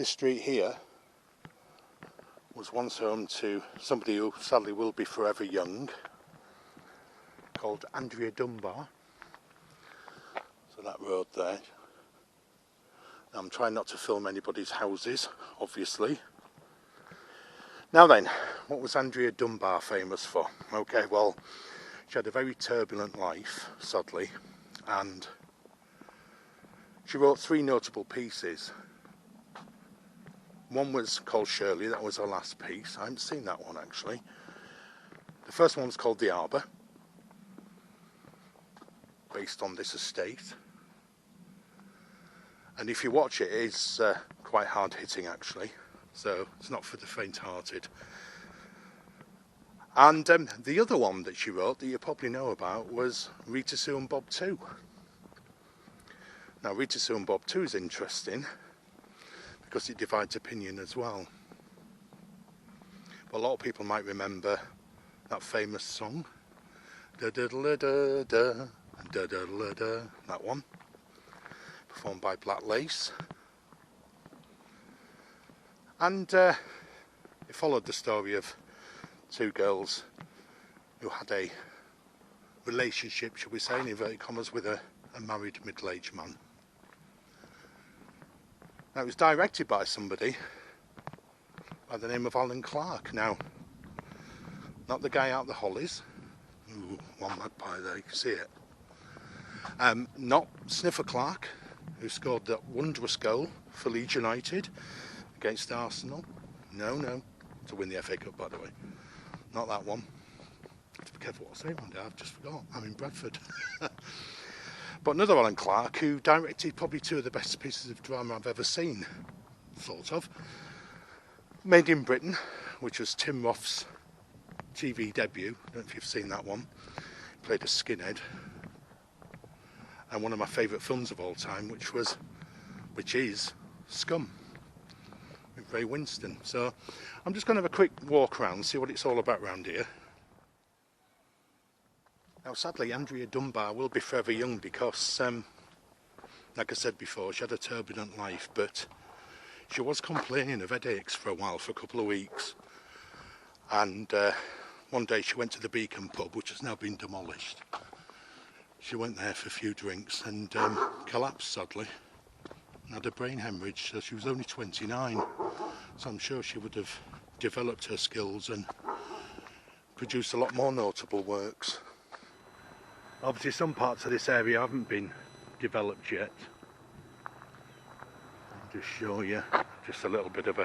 This street here was once home to somebody who sadly will be forever young, called Andrea Dunbar. So that road there. Now, I'm trying not to film anybody's houses, obviously. Now then, what was Andrea Dunbar famous for? Okay, well, she had a very turbulent life, sadly, and she wrote 3 notable pieces. One was called Shirley, that was her last piece. I haven't seen that one actually. The first one was called The Arbor, based on this estate. And if you watch it, it's quite hard hitting actually, so it's not for the faint-hearted. And the other one that she wrote that you probably know about was Rita Sue and Bob 2. Now Rita Sue and Bob 2 is interesting because it divides opinion as well. But a lot of people might remember that famous song, da da da da da da da da da, that one, performed by Black Lace. And it followed the story of 2 girls who had a relationship, shall we say, in inverted commas, with a married middle-aged man. Now, it was directed by somebody by the name of Alan Clark. Now, not the guy out the Hollies. Ooh, one magpie there, you can see it. Not Sniffer Clark, who scored that wondrous goal for Leeds United against Arsenal. No, to win the FA Cup, by the way. Not that one. I have to be careful what I say one day, I've just forgot. I'm in Bradford. But another Alan Clark, who directed probably 2 of the best pieces of drama I've ever seen, sort of. Made in Britain, which was Tim Roth's TV debut. I don't know if you've seen that one. He played a skinhead. And one of my favourite films of all time, which is Scum, with Ray Winston. So I'm just going to have a quick walk around, see what it's all about around here. Now sadly, Andrea Dunbar will be forever young because, like I said before, she had a turbulent life, but she was complaining of headaches for a while, for a couple of weeks. And one day she went to the Beacon pub, which has now been demolished. She went there for a few drinks and collapsed sadly, and had a brain hemorrhage, so she was only 29. So I'm sure she would have developed her skills and produced a lot more notable works. Obviously some parts of this area haven't been developed yet. I'll just show you just a little bit of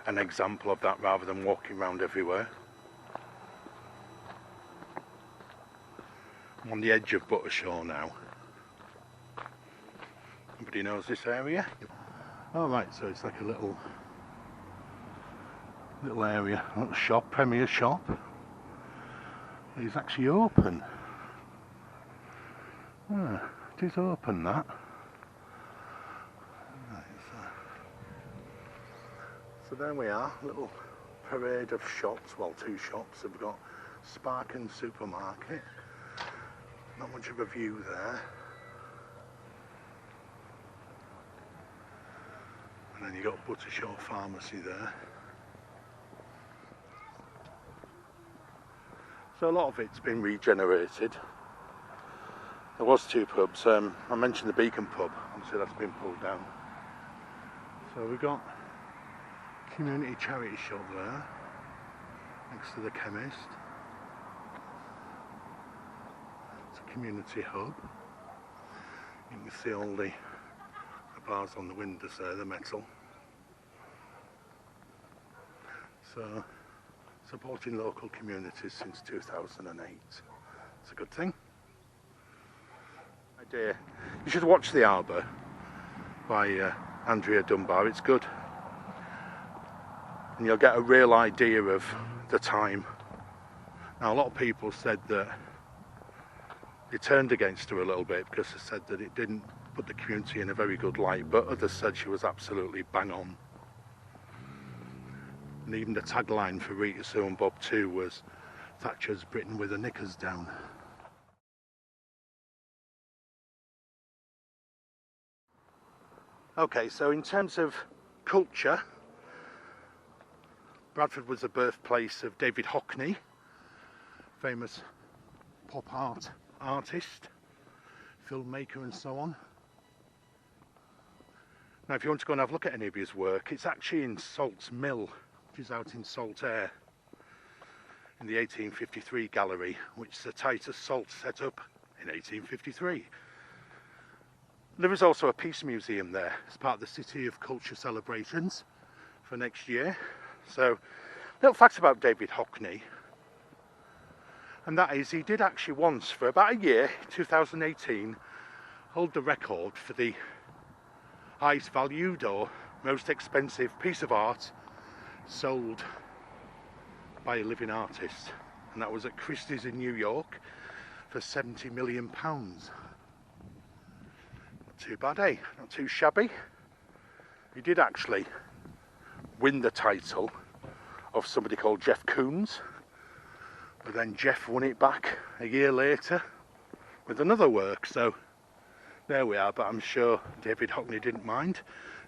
an example of that rather than walking around everywhere. I'm on the edge of Buttershaw now. Everybody knows this area? Alright, so it's like a little area, a little shop, Premier shop. It's actually open. Ah, it is open, that. Right, so there we are, a little parade of shops, well 2 shops. We've got Sparkin Supermarket, not much of a view there. And then you've got Buttershaw Pharmacy there. So a lot of it's been regenerated. There was 2 pubs. I mentioned the Beacon pub, obviously that's been pulled down. So we've got community charity shop there, next to the chemist. It's a community hub. You can see all the bars on the windows there, the metal. So, supporting local communities since 2008. It's a good thing. Idea. You should watch The Arbor by Andrea Dunbar, it's good. And you'll get a real idea of the time. Now a lot of people said that they turned against her a little bit because they said that it didn't put the community in a very good light, but others said she was absolutely bang on. And even the tagline for Rita Sue and Bob 2 was Thatcher's Britain with her knickers down. Okay, so in terms of culture. Bradford was the birthplace of David Hockney, famous pop art artist, filmmaker and so on. Now if you want to go and have a look at any of his work, it's actually in Salt's Mill, which is out in Saltaire, in the 1853 gallery, which Sir Titus Salt set up in 1853. There is also a peace museum there as part of the City of Culture celebrations for next year. So, little facts about David Hockney, and that is he did actually once, for about a year, 2018, hold the record for the highest valued or most expensive piece of art sold by a living artist, and that was at Christie's in New York for £70 million. Not too bad, eh? Not too shabby. He did actually win the title of somebody called Jeff Koons, but then Jeff won it back a year later with another work, so there we are. But I'm sure David Hockney didn't mind.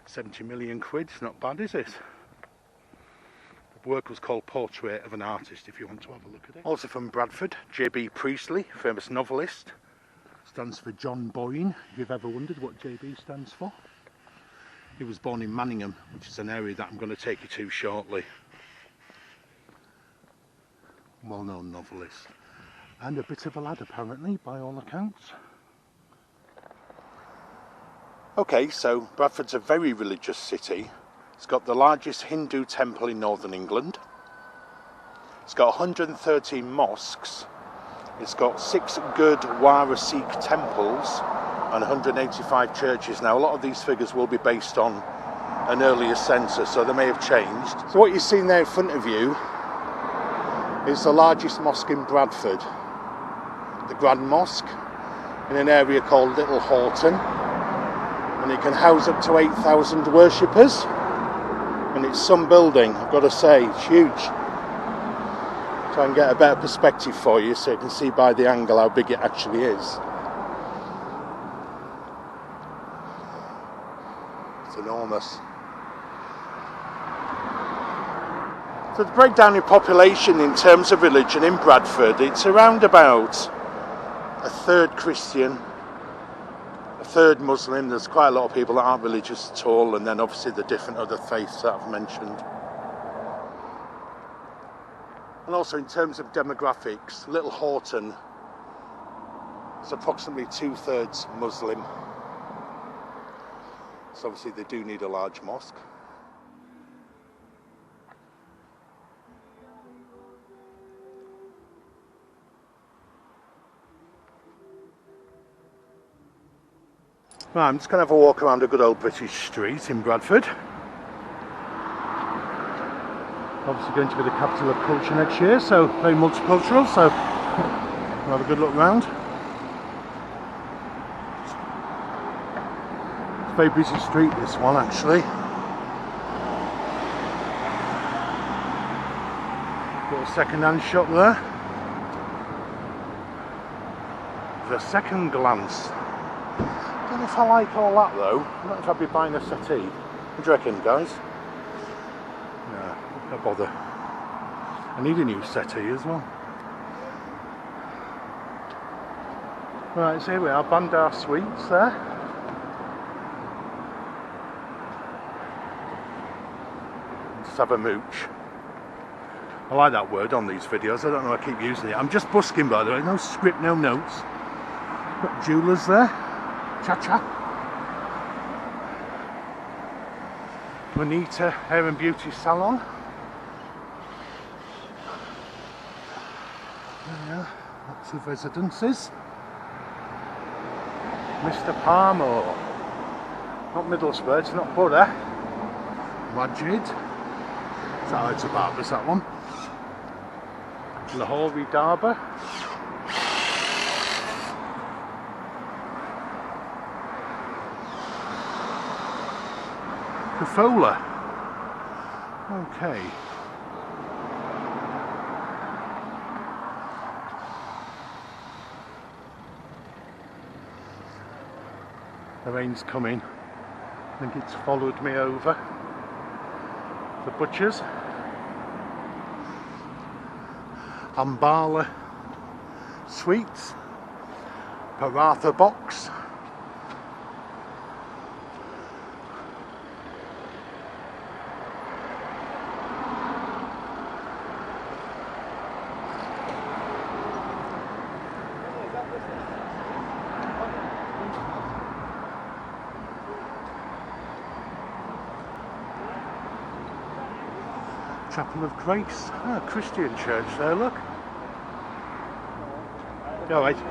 70 million quid's not bad, is it? The work was called Portrait of an Artist, if you want to have a look at it. Also from Bradford, J.B. Priestley, famous novelist. Stands for John Boyne, if you've ever wondered what J.B. stands for. He was born in Manningham, which is an area that I'm going to take you to shortly. Well-known novelist. And a bit of a lad, apparently, by all accounts. Okay, so Bradford's a very religious city. It's got the largest Hindu temple in northern England. It's got 113 mosques. It's got 6 Gurdwara Sikh temples and 185 churches. Now, a lot of these figures will be based on an earlier census, so they may have changed. So what you're seeing there in front of you is the largest mosque in Bradford, the Grand Mosque, in an area called Little Horton, and it can house up to 8,000 worshippers, and it's some building, I've got to say. It's huge. Try and get a better perspective for you so you can see by the angle how big it actually is. It's enormous. So the breakdown in population in terms of religion in Bradford, it's around about a third Christian, a third Muslim. There's quite a lot of people that aren't religious at all, and then obviously the different other faiths that I've mentioned. And also in terms of demographics, Little Horton is approximately 2/3 Muslim. So obviously they do need a large mosque. Right, I'm just going to have a walk around a good old British street in Bradford. Obviously going to be the capital of culture next year, so very multicultural, so we'll have a good look round. It's a very busy street, this one, actually. Got a second-hand shop there. The second glance. I don't know if I like all that though. I don't know if I'd be buying a settee. What do you reckon, guys? No, don't bother. I need a new settee as well. Right, so here we are, Bandar Sweets there. Just have a mooch. I like that word on these videos. I don't know why I keep using it. I'm just busking, by the way. No script, no notes. Got jewellers there. Cha-cha. Bonita Hair and Beauty Salon. There we are. Lots of residences. Mr. Palmer. Not Middlesbrough, it's not Borough. Majid. Is that how it's about? Is that one? Lahore Darba. Kafola. Okay. The rain's coming. I think it's followed me over. The butchers. Alhambra sweets. Paratha box. Chapel of Grace, Christian church there, look. All right. So,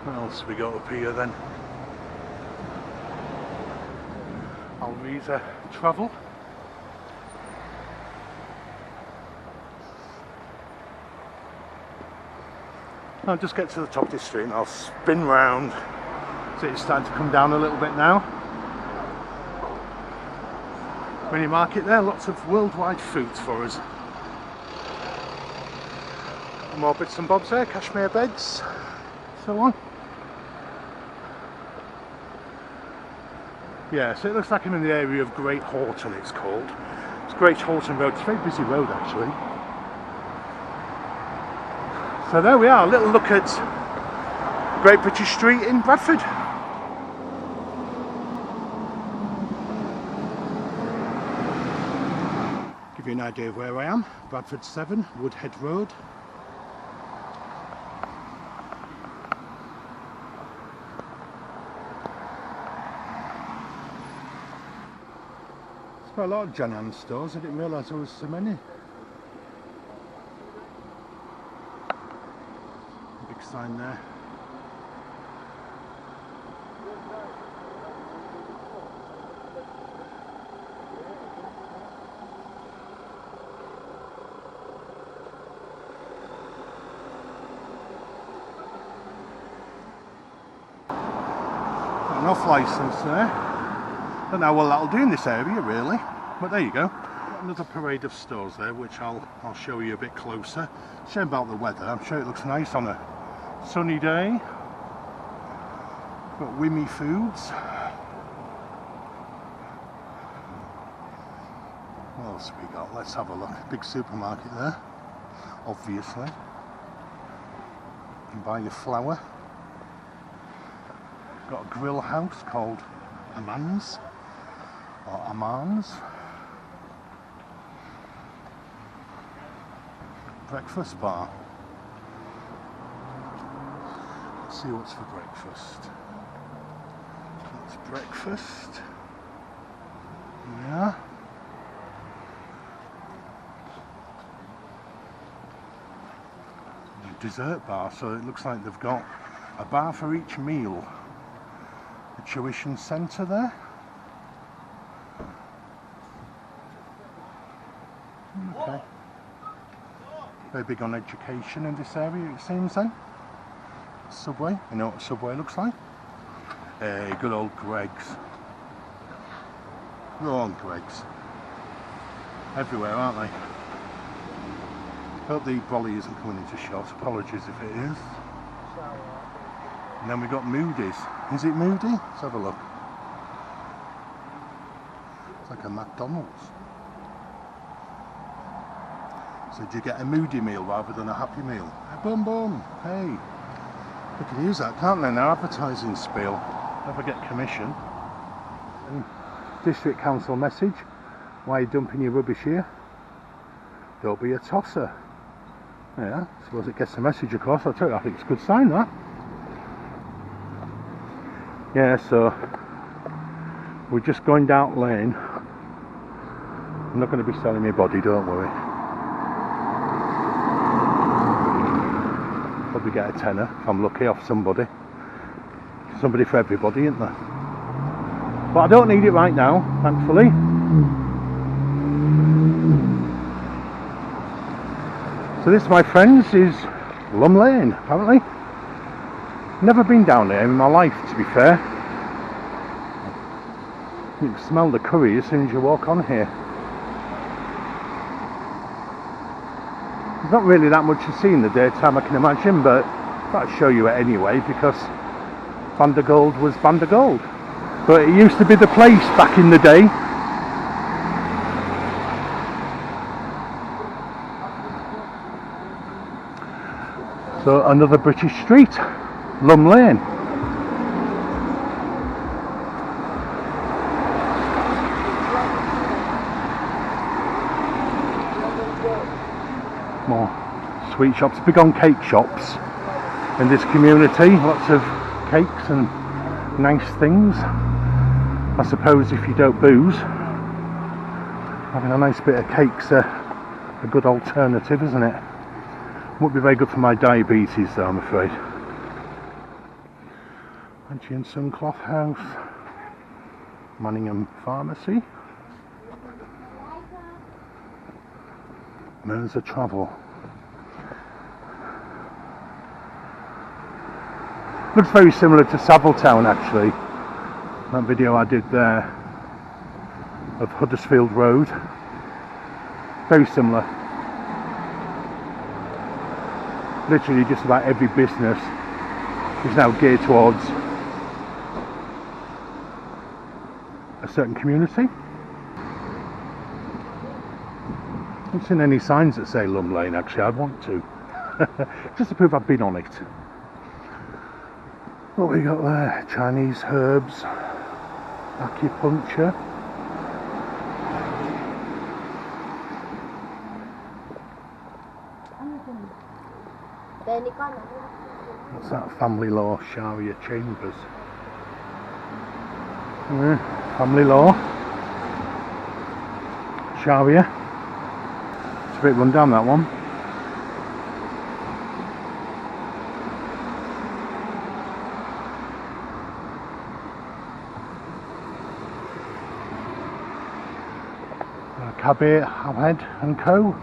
what else have we got up here then? Alhambra travel. I'll just get to the top of this street and I'll spin round. So it's starting to come down a little bit now. Mini market there, lots of worldwide foods for us. More bits and bobs there, cashmere beds, so on. Yeah, so it looks like I'm in the area of Great Horton, it's called. It's Great Horton Road. It's a very busy road actually. So there we are, a little look at Great British Street in Bradford. Give you an idea of where I am. Bradford 7, Woodhead Road. Quite a lot of Jan Ann stores, I didn't realise there was so many. Big sign there. Got an off licence there. Don't know what that'll do in this area really, but there you go. Got another parade of stores there, which I'll show you a bit closer. Shame about the weather. I'm sure it looks nice on a sunny day. Got Wimmy Foods. What else have we got? Let's have a look. Big supermarket there, obviously. You can buy your flour. Got a grill house called Amans. Or Amans. Breakfast bar. Let's see what's for breakfast. That's breakfast. Yeah. A dessert bar, so it looks like they've got a bar for each meal. A tuition centre there. Okay. Very big on education in this area, it seems then. Subway, you know what Subway looks like? Good old Greggs. They're all Greggs. Everywhere, aren't they? Hope the brolly isn't coming into shot, apologies if it is. And then we've got Moody's. Is it Moody? Let's have a look. It's like a McDonald's. So do you get a Moody meal rather than a Happy Meal? Boom boom, hey. They can use that, can't they, now? Advertising spiel. Never get commission. And District Council message. Why are you dumping your rubbish here? Don't be a tosser. Yeah, I suppose it gets the message across. I'll tell you, I think it's a good sign, that. Yeah, so we're just going down lane. I'm not going to be selling my body, don't worry. Probably get a tenner if I'm lucky off somebody. Somebody for everybody, isn't there? But I don't need it right now, thankfully. So this, my friends, is Lum Lane, apparently. Never been down there in my life, to be fair. You can smell the curry as soon as you walk on here. There's not really that much to see in the daytime, I can imagine, but I'll show you it anyway because Van der Gold was Van der Gold. But it used to be the place back in the day. So another British street, Lum Lane. More sweet shops, big on cake shops in this community, lots of cakes and nice things. I suppose if you don't booze, having a nice bit of cake's a good alternative, isn't it? Won't be very good for my diabetes though, I'm afraid. Hutchinson Cloth House, Manningham Pharmacy, Mercer Travel. Looks very similar to Savile Town actually. That video I did there of Huddersfield Road. Very similar. Literally just about every business is now geared towards a certain community. I haven't seen any signs that say Lum Lane actually, I'd want to. Just to prove I've been on it. What we got there? Chinese herbs, acupuncture. What's that? Family law, Sharia chambers. Family law, Sharia. It's a bit run down, that one. Kabir Ahmed and Co.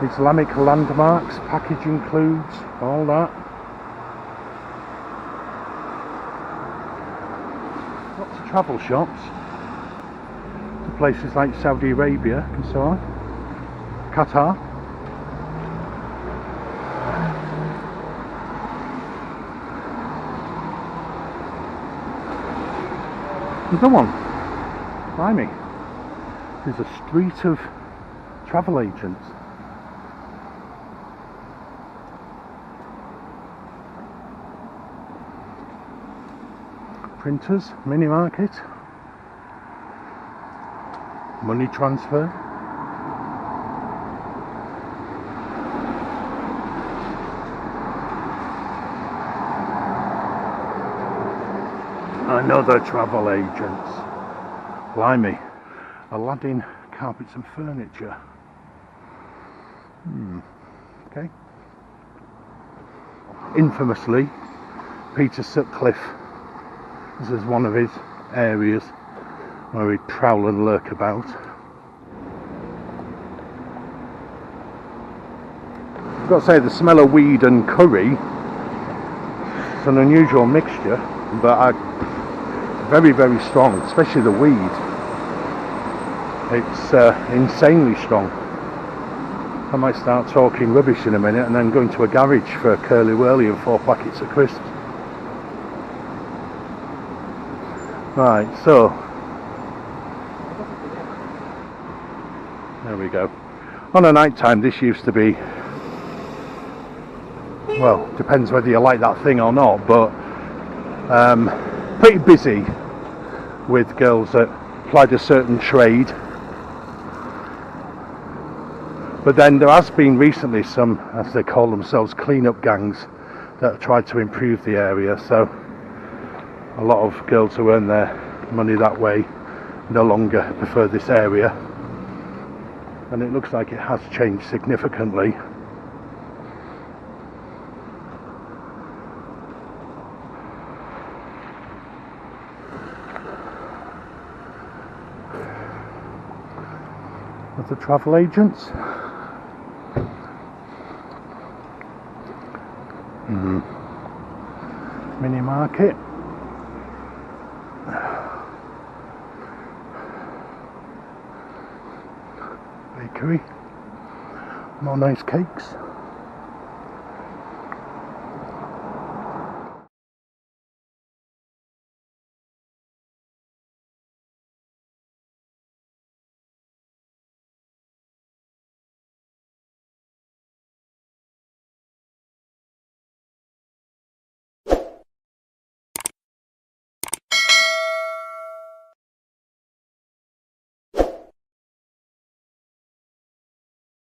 Islamic landmarks, package includes all that. Lots of travel shops to places like Saudi Arabia and so on. Qatar. There's no one. Blimey. There's a street of travel agents. Printers, mini market, money transfer. Another travel agents. Blimey. Aladdin carpets and furniture. Okay. Infamously, Peter Sutcliffe. This is one of his areas where he'd prowl and lurk about. I've got to say, the smell of weed and curry is an unusual mixture, but very, very strong, especially the weed. It's insanely strong. I might start talking rubbish in a minute and then go into a garage for a curly whirly and 4 packets of crisps. Right, so there we go. On a night time, this used to be, well, depends whether you like that thing or not, but pretty busy with girls that applied a certain trade. But then there has been recently some, as they call themselves, clean-up gangs that have tried to improve the area. So a lot of girls who earn their money that way no longer prefer this area. And it looks like it has changed significantly. With the travel agents. Mini market. bakery. More nice cakes.